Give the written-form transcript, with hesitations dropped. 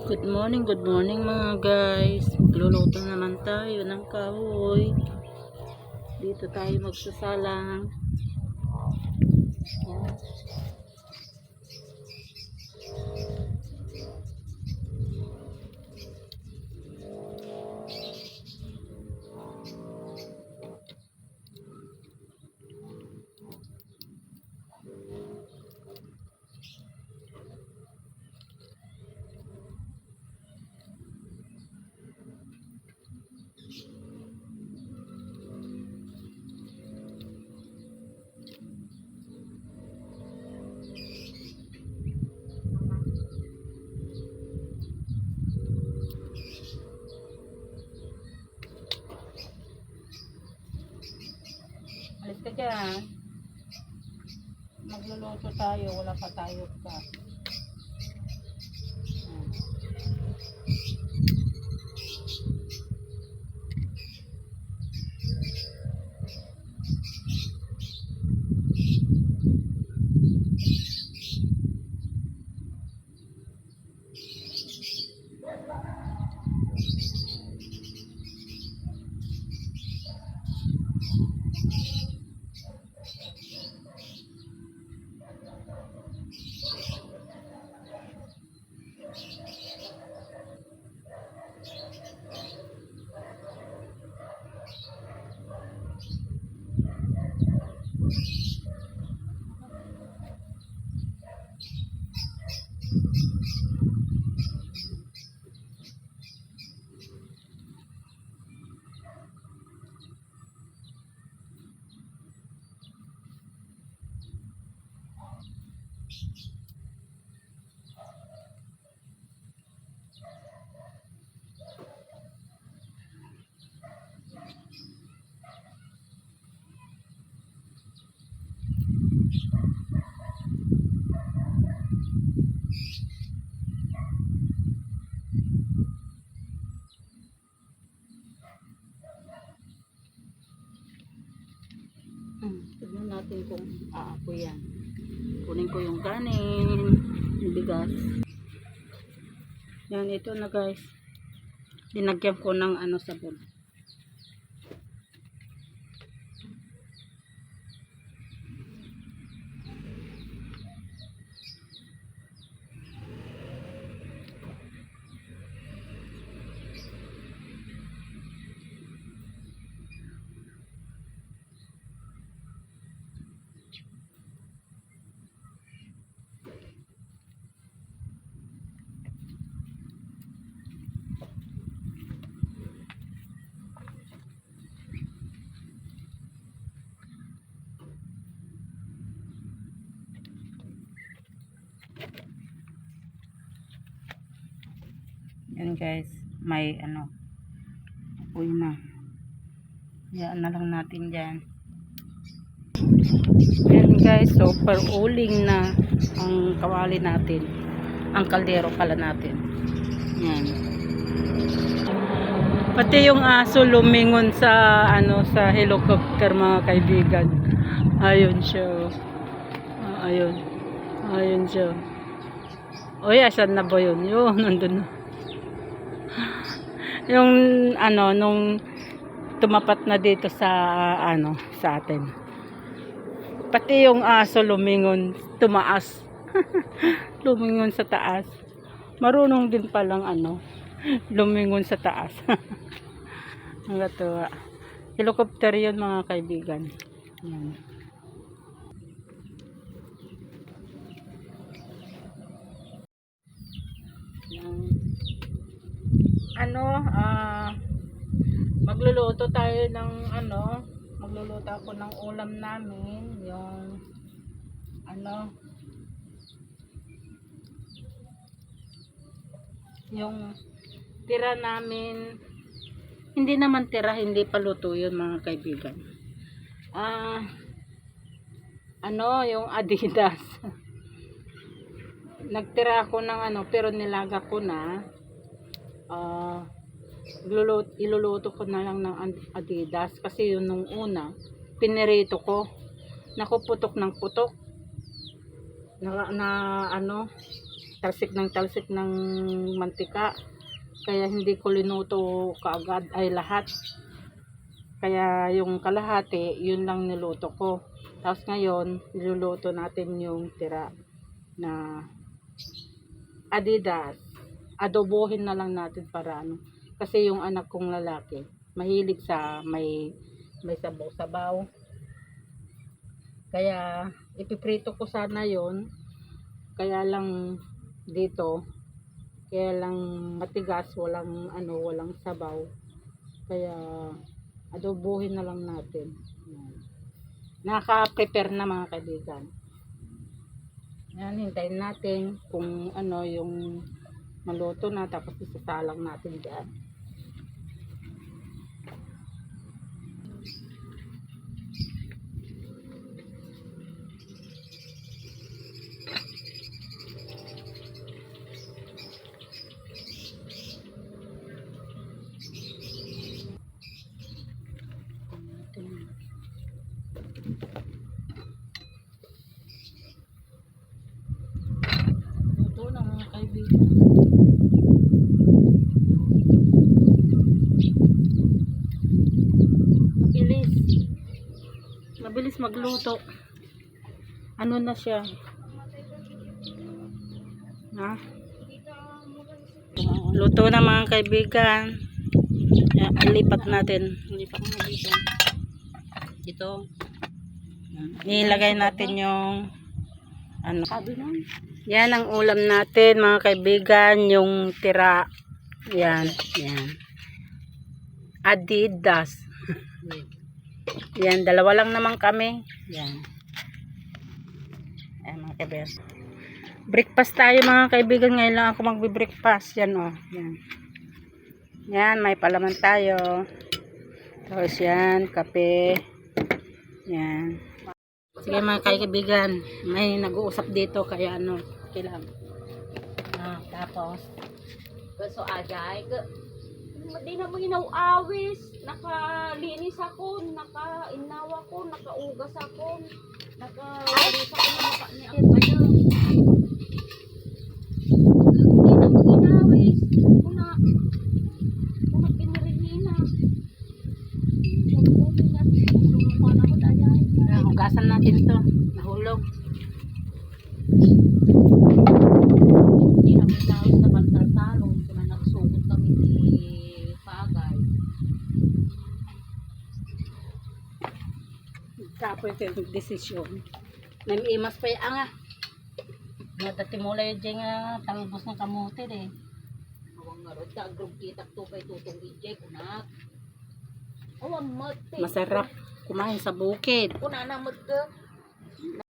Good morning mga guys. Magluluto naman tayo ng kahoy. Dito tayo magsasalang. Yan. Alis ka dyan. Magluluto tayo. Wala pa tayo pa. Tignan natin kung aapoy yan. Kunin ko yung kanin, yung bigas. Yan, ito na guys. Dinagyan ko ng sabon. Yan guys, may apoy na. Yan na lang natin dyan. Yan guys, so per-uling na ang kawali natin. Ang kaldero pala natin. Yan. Pati yung aso lumingon sa sa helicopter mga kaibigan. Ayun siya. Ayun. Ayun siya. Oy, asan na ba yun? Yun, nandun na. Yung nung tumapat na dito sa sa atin. Pati yung aso lumingon, tumaas. Lumingon sa taas. Marunong din palang lumingon sa taas. Ang gatuwa. Helicopter yun mga kaibigan. Yan. Magluluto tayo ng magluluto ako ng ulam namin, yung tira namin, hindi naman tira, hindi pa luto yun mga kaibigan. Yung Adidas. Nagtira ako ng pero nilaga ko na. Iluluto ko na lang ng Adidas kasi yun nung una pinirito ko, naku putok ng putok na talsik ng mantika. Kaya hindi ko linuto kaagad ay lahat. Kaya yung kalahati, yun lang niluto ko. Tapos ngayon, niluluto natin yung tira na Adidas. Adobohin na lang natin para ano. Kasi yung anak kong lalaki, mahilig sa may sabaw-sabaw. Kaya ipiprito ko sana yon. Kaya lang dito, kaya lang matigas, walang walang sabaw. Kaya adobohin na lang natin. Naka-prepare na mga kaibigan. Yan, hintayin natin kung ano yung maluto na, tapos isasalang natin dyan. Ito na mga kaibigan. Mabilis magluto. Ano na siya? Ha? Luto na mga kaibigan. Lipat natin. Lipat mo dito. Ito. Nilagay natin yung ano. Yan ang ulam natin mga kaibigan, yung tira. Yan, yan. Adidas. Yan, dalawa lang naman kami. Yan. Ayan mga kaibigan. Breakfast tayo mga kaibigan. Ngayon lang ako magbe-breakfast. Yan o. Yan. Yan, may palaman tayo. Tapos yan, kape. Yan. Sige mga kaibigan, may nag-uusap dito kaya ano, kailangan. Tapos So ajay, di na mo awis, nakalinis ako, nakainawa ko, nakaugas ako, nakalinis ako ng mukha niya. Di na mo inawis, kuna pinarihina. hugasan natin to, nahulog. Hindi na mo inawis na bantal-talon, kuna nagsugot kami ni Paagay. Tapos yung desisyon. Namiimas pa yung anga. Natatimula yung dyan nga talbos ng kamote eh. Awang nga rin, agrog kita to kay tutong ijay, kunak. Awang mati. Masarap kumain sa bukid. Kuna na mati.